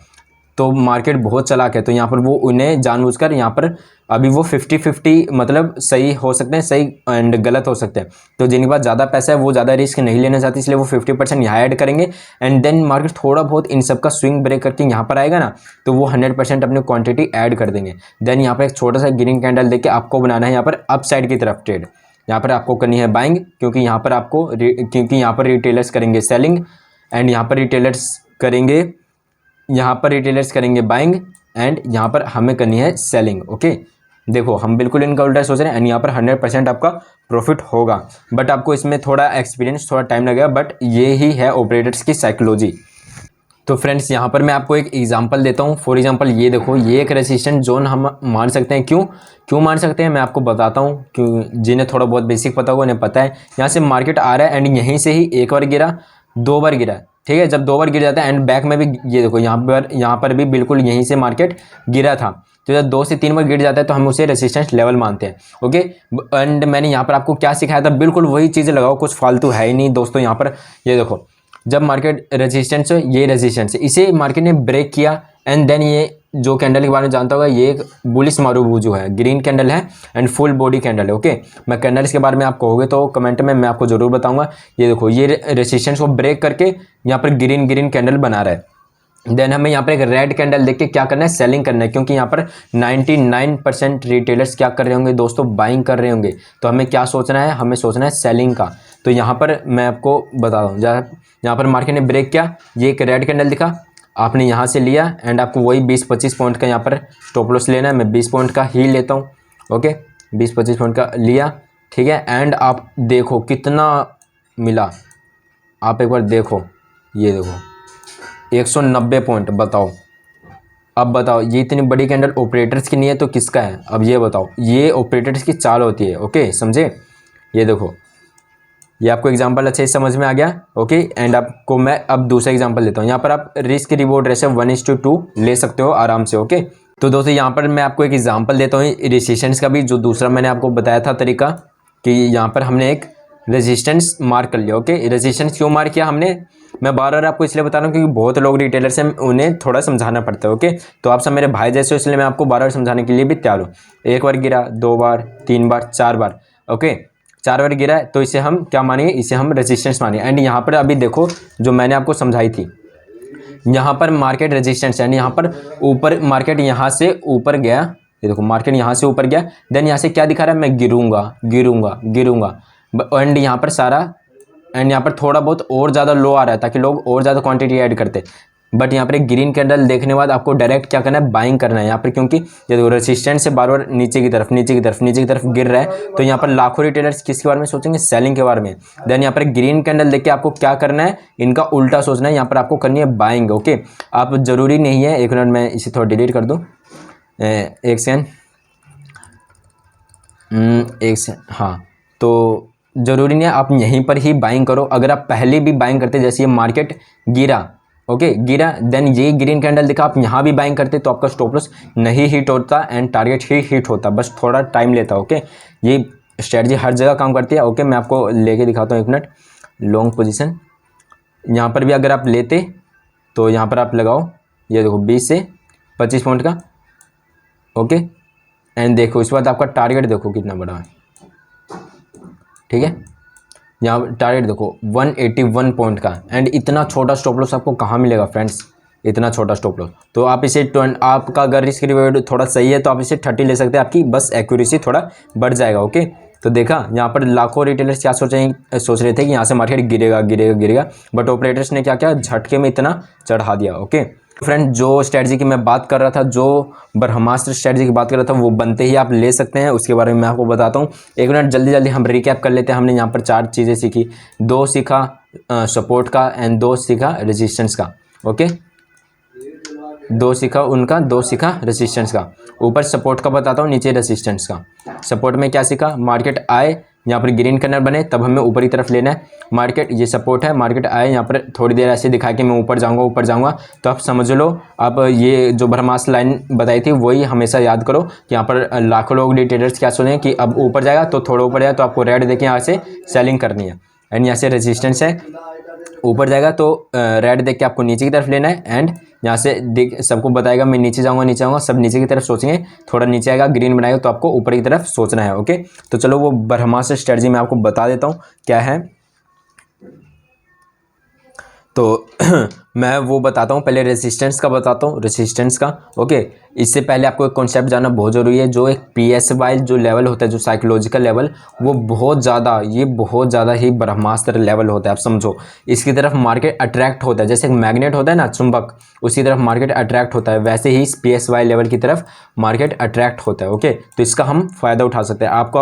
तो मार्केट बहुत चालाक है, तो यहाँ पर वो उन्हें जानबूझकर यहाँ पर अभी वो 50-50 मतलब सही हो सकते हैं, सही एंड गलत हो सकते हैं। तो जिनके पास ज़्यादा पैसा है वो ज़्यादा रिस्क नहीं लेना चाहते, इसलिए वो 50% यहाँ ऐड करेंगे एंड देन मार्केट थोड़ा बहुत इन सब का स्विंग ब्रेक करके यहाँ पर आएगा ना, तो वो 100% अपनी क्वांटिटी ऐड कर देंगे। देन यहाँ पर एक छोटा सा ग्रीन कैंडल देके आपको बनाना है यहाँ पर अप साइड की तरफ ट्रेड। यहाँ पर आपको करनी है बाइंग, क्योंकि यहाँ पर रिटेलर्स करेंगे सेलिंग एंड यहाँ पर रिटेलर्स करेंगे बाइंग एंड यहाँ पर हमें करनी है सेलिंग, ओके। देखो हम बिल्कुल इनका उल्टा सोच रहे हैं एंड यहाँ पर 100% आपका प्रॉफिट होगा, बट आपको इसमें थोड़ा एक्सपीरियंस, थोड़ा टाइम लगेगा, बट ये ही है ऑपरेटर्स की साइकोलॉजी। तो फ्रेंड्स यहाँ पर मैं आपको एक एग्जांपल देता हूँ। फॉर एग्जांपल ये देखो, ये एक रेजिस्टेंस जोन हम मान सकते हैं। क्यों मान सकते हैं मैं आपको बताता हूँ, क्यों जिन्हें थोड़ा बहुत बेसिक पता होगा उन्हें पता है। यहाँ से मार्केट आ रहा है एंड यहीं से ही एक बार गिरा, 2 बार गिरा, ठीक है। जब 2 बार गिर जाता है एंड बैक में भी ये देखो यहाँ पर भी बिल्कुल यहीं से मार्केट गिरा था, तो जब 2 से 3 बार गिर जाता है तो हम उसे रेजिस्टेंस लेवल मानते हैं, ओके। एंड मैंने यहाँ पर आपको क्या सिखाया था, बिल्कुल वही चीज़ें लगाओ, कुछ फालतू है ही नहीं दोस्तों। यहाँ पर ये देखो, जब मार्केट रेजिस्टेंस है, ये रेजिस्टेंस है, इसे मार्केट ने ब्रेक किया एंड देन ये जो कैंडल के बारे में जानता होगा, ये एक बुलिश मारूबुजू है, ग्रीन कैंडल है एंड फुल बॉडी कैंडल है, ओके। मैं कैंडल्स के बारे में आप कहोगे तो कमेंट में मैं आपको जरूर बताऊंगा। ये देखो, ये रेजिस्टेंस को ब्रेक करके यहाँ पर ग्रीन कैंडल बना रहा है, देन हमें यहाँ पर एक रेड कैंडल देख के क्या करना है, सेलिंग करना है, क्योंकि यहाँ पर 99% रिटेलर्स क्या कर रहे होंगे दोस्तों, बाइंग कर रहे होंगे। तो हमें क्या सोचना है, हमें सोचना है सेलिंग का। तो यहाँ पर मैं आपको बता दूँ, यहाँ पर मार्केट ने ब्रेक किया, ये एक रेड कैंडल दिखा, आपने यहाँ से लिया एंड आपको वही 20-25 पॉइंट का यहाँ पर स्टॉप लॉस लेना है। मैं 20 पॉइंट का ही लेता हूँ, ओके, 20-25 पॉइंट का लिया, ठीक है। एंड आप देखो कितना मिला, आप एक बार देखो, ये देखो 190 पॉइंट। बताओ, अब बताओ, ये इतनी बड़ी कैंडल ऑपरेटर्स की नहीं है तो किसका है? अब ये बताओ, ये ऑपरेटर्स की चाल होती है, ओके, समझे? ये देखो, ये आपको एग्जांपल अच्छे से समझ में आ गया, ओके। एंड आपको मैं अब दूसरा एग्जांपल देता हूँ। यहाँ पर आप रिस्क रिवॉर्ड रेशियो 1:2 ले सकते हो आराम से, ओके। तो दोस्तों यहाँ पर मैं आपको एक एग्जांपल देता हूँ रेजिस्टेंस का भी, जो दूसरा मैंने आपको बताया था तरीका, कि यहाँ पर हमने एक रेजिस्टेंस मार्क कर लिया, ओके। रेजिस्टेंस क्यों मार्क किया हमने, मैं बार बार आपको इसलिए बता रहा हूँ क्योंकि बहुत लोग रिटेलर्स हैं, उन्हें थोड़ा समझाना पड़ता है, ओके। तो आप सब मेरे भाई जैसे हो, इसलिए मैं आपको बार बार समझाने के लिए भी तैयार हूँ। एक बार गिरा, 2 बार, 3 बार, 4 बार, ओके, 4 बार गिरा है तो इसे हम क्या मानेंगे, इसे हम रेजिस्टेंस मानेंगे। एंड यहाँ पर अभी देखो जो मैंने आपको समझाई थी, यहाँ पर मार्केट रेजिस्टेंस, यानी यहाँ पर ऊपर मार्केट यहाँ से ऊपर गया, ये देखो मार्केट यहाँ से ऊपर गया, देन यहाँ से क्या दिखा रहा है, मैं गिरूंगा गिरूंगा गिरूंगा, एंड यहाँ पर सारा, एंड यहाँ पर थोड़ा बहुत और ज़्यादा लो आ रहा है ताकि लोग और ज़्यादा क्वांटिटी ऐड करते। बट यहाँ पर एक ग्रीन कैंडल देखने के बाद आपको डायरेक्ट क्या करना है, बाइंग करना है यहाँ पर, क्योंकि ये देखो रेजिस्टेंस से बार बार नीचे की तरफ नीचे की तरफ नीचे की तरफ गिर रहा है। तो यहाँ पर लाखों रिटेलर्स किसके बारे में सोचेंगे, सेलिंग के बारे में। देन यहाँ पर ग्रीन कैंडल देख के आपको क्या करना है, इनका उल्टा सोचना है, यहाँ पर आपको करनी है बाइंग, ओके। आप जरूरी नहीं है, एक मिनट मैं इसे थोड़ा डिलीट कर दूँ, एक सेकेंड, हाँ, तो ज़रूरी नहीं है आप यहीं पर ही बाइंग करो। अगर आप पहले भी बाइंग करते, जैसे ये मार्केट गिरा, ओके, गिरा, देन ये ग्रीन कैंडल दिखा, आप यहाँ भी बाइंग करते तो आपका स्टॉप लॉस नहीं हिट होता एंड टारगेट ही हिट होता, बस थोड़ा टाइम लेता, ओके। ये स्ट्रेटजी हर जगह काम करती है, ओके। मैं आपको लेके दिखाता हूँ, एक मिनट। लॉन्ग पोजीशन यहाँ पर भी अगर आप लेते तो यहाँ पर आप लगाओ, ये देखो 20 से 25 पॉइंट का, ओके। एंड देखो इसके बाद आपका टारगेट देखो कितना बड़ा है, ठीक है। यहाँ टारगेट देखो 181 पॉइंट का, एंड इतना छोटा स्टॉप लॉस आपको कहाँ मिलेगा फ्रेंड्स, इतना छोटा स्टॉप लॉस। तो आप इसे आपका अगर रिस्क रिवॉर्ड थोड़ा सही है तो आप इसे 30 ले सकते हैं, आपकी बस एक्यूरेसी थोड़ा बढ़ जाएगा, ओके। तो देखा यहाँ पर लाखों रिटेलर्स क्या सोच रहे थे कि यहाँ से मार्केट गिरेगा गिरेगा गिरेगा, बट ऑपरेटर्स ने क्या किया, झटके में इतना चढ़ा दिया, ओके। फ्रेंड जो स्ट्रेटजी की मैं बात कर रहा था, जो ब्रह्मास्त्र स्ट्रेटजी की बात कर रहा था, वो बनते ही आप ले सकते हैं, उसके बारे में मैं आपको बताता हूँ। एक मिनट जल्दी जल्दी हम रिकैप कर लेते हैं। हमने यहाँ पर 4 चीज़ें सीखी, 2 सीखा सपोर्ट का एंड 2 सीखा रेजिस्टेंस का, ओके। 2 सीखा उनका, 2 सीखा रेजिस्टेंस का। ऊपर सपोर्ट का बताता हूँ, नीचे रेजिस्टेंस का। सपोर्ट में क्या सीखा, मार्केट आए, यहाँ पर ग्रीन कैंडल बने तब हमें ऊपरी तरफ लेना है। मार्केट ये सपोर्ट है, मार्केट आए, यहाँ पर थोड़ी देर ऐसे दिखा कि मैं ऊपर जाऊँगा, तो आप समझ लो। आप ये जो ब्रह्मास्त्र लाइन बताई थी वही हमेशा याद करो कि यहाँ पर लाखों लोग ट्रेडर्स क्या सोचें कि अब ऊपर जाएगा, तो थोड़ा ऊपर जाएगा तो आपको रेड देके यहाँ से सेलिंग करनी है, एंड यहाँ से रेजिस्टेंस है, ऊपर जाएगा तो रेड देख के आपको नीचे की तरफ लेना है। एंड यहाँ से सबको बताएगा मैं नीचे जाऊँगा, सब नीचे की तरफ सोचेंगे, थोड़ा नीचे आएगा ग्रीन बनाएगा तो आपको ऊपर की तरफ सोचना है, ओके। तो चलो वो ब्रह्मास्त्र स्ट्रेटजी मैं आपको बता देता हूँ क्या है। तो मैं वो बताता हूँ, पहले रेजिस्टेंस का बताता हूँ, रेजिस्टेंस का, ओके। इससे पहले आपको एक कॉन्सेप्ट जानना बहुत ज़रूरी है, जो एक PSY जो लेवल होता है, जो साइकोलॉजिकल लेवल, वो बहुत ज़्यादा ही ब्रह्मास्त्र लेवल होता है। आप समझो, इसकी तरफ मार्केट अट्रैक्ट होता है, जैसे एक मैग्नेट होता है ना, चुंबक, उसी तरफ मार्केट अट्रैक्ट होता है, वैसे ही इस PSY लेवल की तरफ मार्केट अट्रैक्ट होता है, ओके। तो इसका हम फ़ायदा उठा सकते हैं। आपको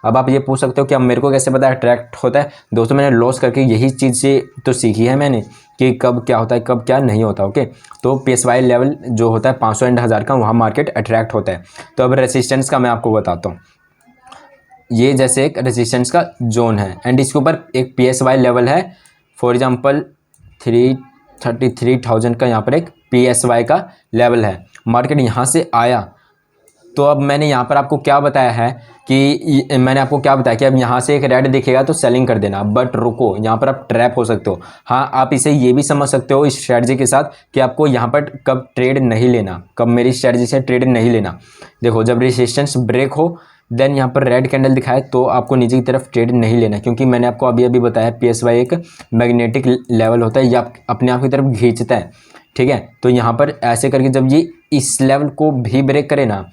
अब आप ये पूछ सकते हो कि अब मेरे को कैसे पता अट्रैक्ट होता है। दोस्तों मैंने लॉस करके यही चीज़ से तो सीखी है मैंने कि कब क्या होता है, कब क्या नहीं होता, ओके। तो PSY लेवल जो होता है 500 एंड 1000 का, वहाँ मार्केट अट्रैक्ट होता है। तो अब रेजिस्टेंस का मैं आपको बताता हूँ। ये जैसे एक रेजिस्टेंस का जोन है एंड इसके ऊपर एक PSY लेवल है, फॉर एग्जांपल 33,000 का यहाँ पर एक PSY का लेवल है। मार्केट यहाँ से आया तो अब मैंने यहाँ पर आपको क्या बताया है कि अब यहाँ से एक रेड दिखेगा तो सेलिंग कर देना, बट रुको, यहाँ पर आप ट्रैप हो सकते हो। हाँ, आप इसे ये भी समझ सकते हो इस स्ट्रेटजी के साथ कि आपको यहाँ पर कब ट्रेड नहीं लेना, कब मेरी स्ट्रेटजी से ट्रेड नहीं लेना। देखो, जब रेजिस्टेंस ब्रेक हो देन यहाँ पर रेड कैंडल दिखाए तो आपको नीचे की तरफ ट्रेड नहीं लेना, क्योंकि मैंने आपको अभी बताया PSY एक मैग्नेटिक लेवल होता है, ये अपने आप की तरफ खींचता है। ठीक है। तो यहाँ पर ऐसे करके जब ये इस लेवल को भी ब्रेक करे ना,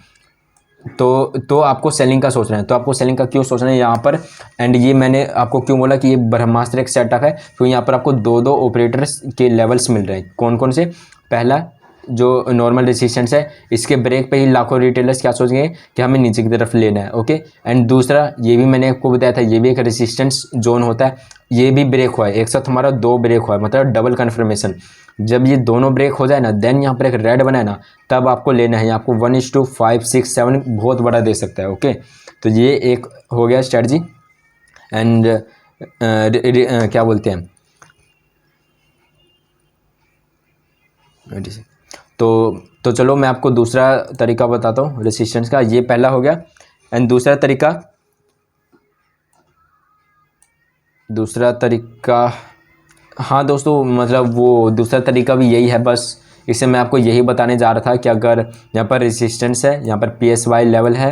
तो आपको सेलिंग का सोचना है। तो आपको सेलिंग का क्यों सोचना है यहाँ पर, एंड ये मैंने आपको क्यों बोला कि ये ब्रह्मास्त्र एक सेटअप है, क्योंकि यहाँ पर आपको दो ऑपरेटर्स के लेवल्स मिल रहे हैं। कौन कौन से? पहला जो नॉर्मल रेजिस्टेंस है, इसके ब्रेक पे ही लाखों रिटेलर्स क्या सोचेंगे कि हमें नीचे की तरफ लेना है, ओके। एंड दूसरा, ये भी मैंने आपको बताया था, ये भी एक रेजिस्टेंस जोन होता है, ये भी ब्रेक हुआ है, एक साथ हमारा 2 ब्रेक हुआ है, मतलब डबल कन्फर्मेशन। जब ये दोनों ब्रेक हो जाए ना, देन यहाँ पर एक रेड बना है ना, तब आपको लेना है। आपको 1:5, 6, 7 बहुत बड़ा दे सकता है, ओके। तो ये एक हो गया स्ट्रेटजी। एंड क्या बोलते हैं, तो चलो मैं आपको दूसरा तरीका बताता हूँ रेसिस्टेंस का। ये पहला हो गया। एंड दूसरा तरीका, हाँ दोस्तों, मतलब वो दूसरा तरीका भी यही है। बस इससे मैं आपको यही बताने जा रहा था कि अगर यहाँ पर रेसिस्टेंस है, यहाँ पर PSY लेवल है,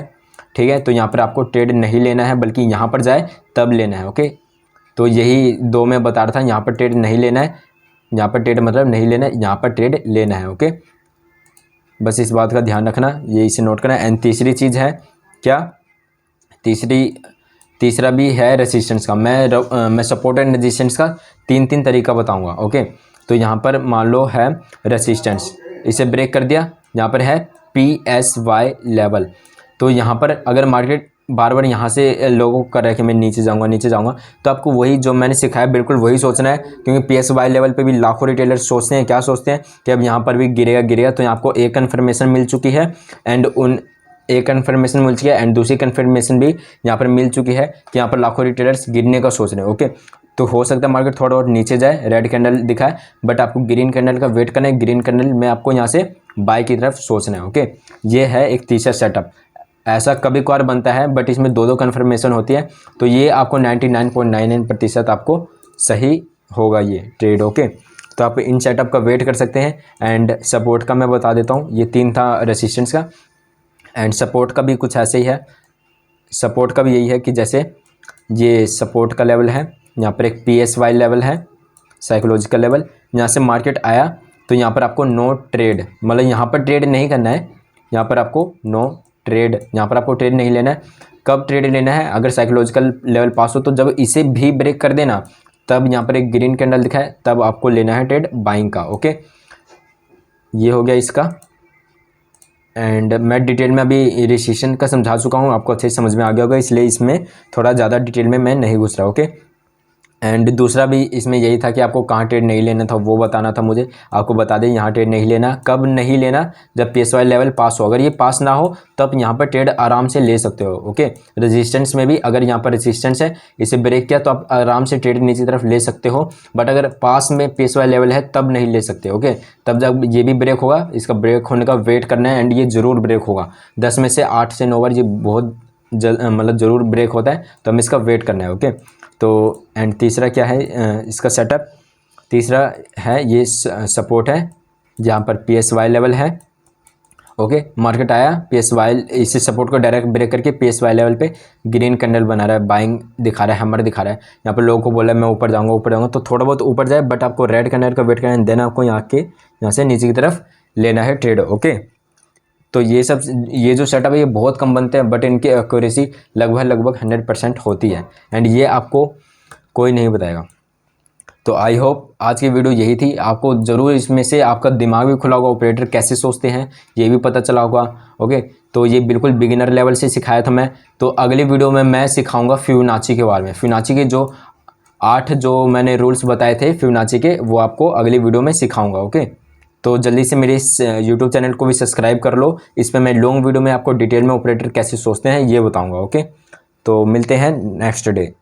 ठीक है, तो यहाँ पर आपको ट्रेड नहीं लेना है, बल्कि यहाँ पर जाए तब लेना है, ओके। तो यही 2 मैं बता रहा था, यहाँ पर ट्रेड नहीं लेना है, यहाँ पर ट्रेड मतलब नहीं लेना है, यहाँ पर ट्रेड लेना है, ओके। बस इस बात का ध्यान रखना, ये इसे नोट करना। एंड तीसरी चीज़ है क्या, तीसरा भी है रेसिस्टेंस का। मैं सपोर्ट एंड रेजिस्टेंस का 3 तरीका बताऊंगा, ओके। तो यहाँ पर मान लो है रेसिस्टेंस, इसे ब्रेक कर दिया, यहाँ पर है PSY लेवल। तो यहाँ पर अगर मार्केट बार बार यहाँ से लोगों को कर रहा है कि मैं नीचे जाऊँगा, तो आपको वही जो मैंने सिखाया बिल्कुल वही सोचना है, क्योंकि PSY लेवल पे भी लाखों रिटेलर्स सोचते हैं, क्या सोचते हैं कि अब यहाँ पर भी गिरेगा। तो आपको एक कन्फर्मेशन मिल चुकी है, एक कन्फर्मेशन मिल चुकी है, एंड दूसरी कन्फर्मेशन भी यहाँ पर मिल चुकी है कि यहाँ पर लाखों रिटेलर्स गिरने का सोच रहे हैं, ओके। तो हो सकता है मार्केट थोड़ा और नीचे जाए, रेड कैंडल दिखाए, बट आपको ग्रीन कैंडल का वेट करना है। ग्रीन कैंडल में आपको यहाँ से बाय की तरफ सोचना है, ओके। ये है एक तीसरा सेटअप। ऐसा कभी कभार बनता है, बट इसमें 2 कन्फर्मेशन होती है, तो ये आपको 99.99% आपको सही होगा ये ट्रेड, ओके। तो आप इन सेटअप का वेट कर सकते हैं। एंड सपोर्ट का मैं बता देता हूँ, ये 3 था रेसिस्टेंस का। एंड सपोर्ट का भी कुछ ऐसे ही है। सपोर्ट का भी यही है कि जैसे ये सपोर्ट का लेवल है, यहाँ पर एक PSY लेवल है, साइकोलॉजिकल लेवल। यहाँ से मार्केट आया तो यहाँ पर आपको नो ट्रेड, मतलब यहाँ पर ट्रेड नहीं करना है, यहाँ पर आपको नो ट्रेड, यहाँ पर आपको ट्रेड नहीं लेना है। कब ट्रेड लेना है? अगर साइकोलॉजिकल लेवल पास हो, तो जब इसे भी ब्रेक कर देना, तब यहाँ पर एक ग्रीन कैंडल दिखाए, तब आपको लेना है ट्रेड बाइंग का, ओके। ये हो गया इसका। एंड मैं डिटेल में अभी रेजिस्टेंस का समझा चुका हूँ, आपको अच्छे से समझ में आ गया होगा, इसलिए इसमें थोड़ा ज़्यादा डिटेल में मैं नहीं घुस रहा, ओके। एंड दूसरा भी इसमें यही था कि आपको कहाँ ट्रेड नहीं लेना था, वो बताना था मुझे। आपको बता दें यहाँ ट्रेड नहीं लेना। कब नहीं लेना? जब PSY लेवल पास हो। अगर ये पास ना हो तब यहाँ पर ट्रेड आराम से ले सकते हो, ओके। रेजिस्टेंस में भी अगर यहाँ पर रेजिस्टेंस है, इसे ब्रेक किया तो आप आराम से ट्रेड नीचे तरफ ले सकते हो, बट अगर पास में PSY लेवल है तब नहीं ले सकते, ओके। तब जब ये भी ब्रेक होगा, इसका ब्रेक होने का वेट करना है, एंड ये ज़रूर ब्रेक होगा। 10 में से 8 से 9 बार ये बहुत मतलब ज़रूर ब्रेक होता है, तो हमें इसका वेट करना है, ओके। तो एंड तीसरा क्या है इसका सेटअप? तीसरा है ये सपोर्ट है, जहाँ पर PSY लेवल है, ओके। मार्केट आया, PSY इसी सपोर्ट को डायरेक्ट ब्रेक करके PSY लेवल पे ग्रीन कैंडल बना रहा है, बाइंग दिखा रहा है, हैमर दिखा रहा है। यहाँ पर लोगों को बोला है मैं ऊपर जाऊँगा, तो थोड़ा बहुत ऊपर जाए, बट आपको रेड कैंडल का वेट करना है, देन आपको यहाँ से नीचे की तरफ लेना है ट्रेड, ओके। तो ये जो सेटअप है ये बहुत कम बनते हैं, बट इनकी एक्यूरेसी लगभग 100% होती है, एंड ये आपको कोई नहीं बताएगा। तो आई होप आज की वीडियो यही थी। आपको ज़रूर इसमें से आपका दिमाग भी खुला होगा, ऑपरेटर कैसे सोचते हैं ये भी पता चला होगा, ओके। तो ये बिल्कुल बिगिनर लेवल से सिखाया था मैं। तो अगली वीडियो में मैं सिखाऊंगा फिबोनाची के बारे में। फिबोनाची के जो 8 जो मैंने रूल्स बताए थे फिबोनाची के, वो आपको अगली वीडियो में सिखाऊंगा, ओके। तो जल्दी से मेरे इस यूट्यूब चैनल को भी सब्सक्राइब कर लो। इस पर मैं लॉन्ग वीडियो में आपको डिटेल में ऑपरेटर कैसे सोचते हैं ये बताऊंगा, ओके। तो मिलते हैं नेक्स्ट डे।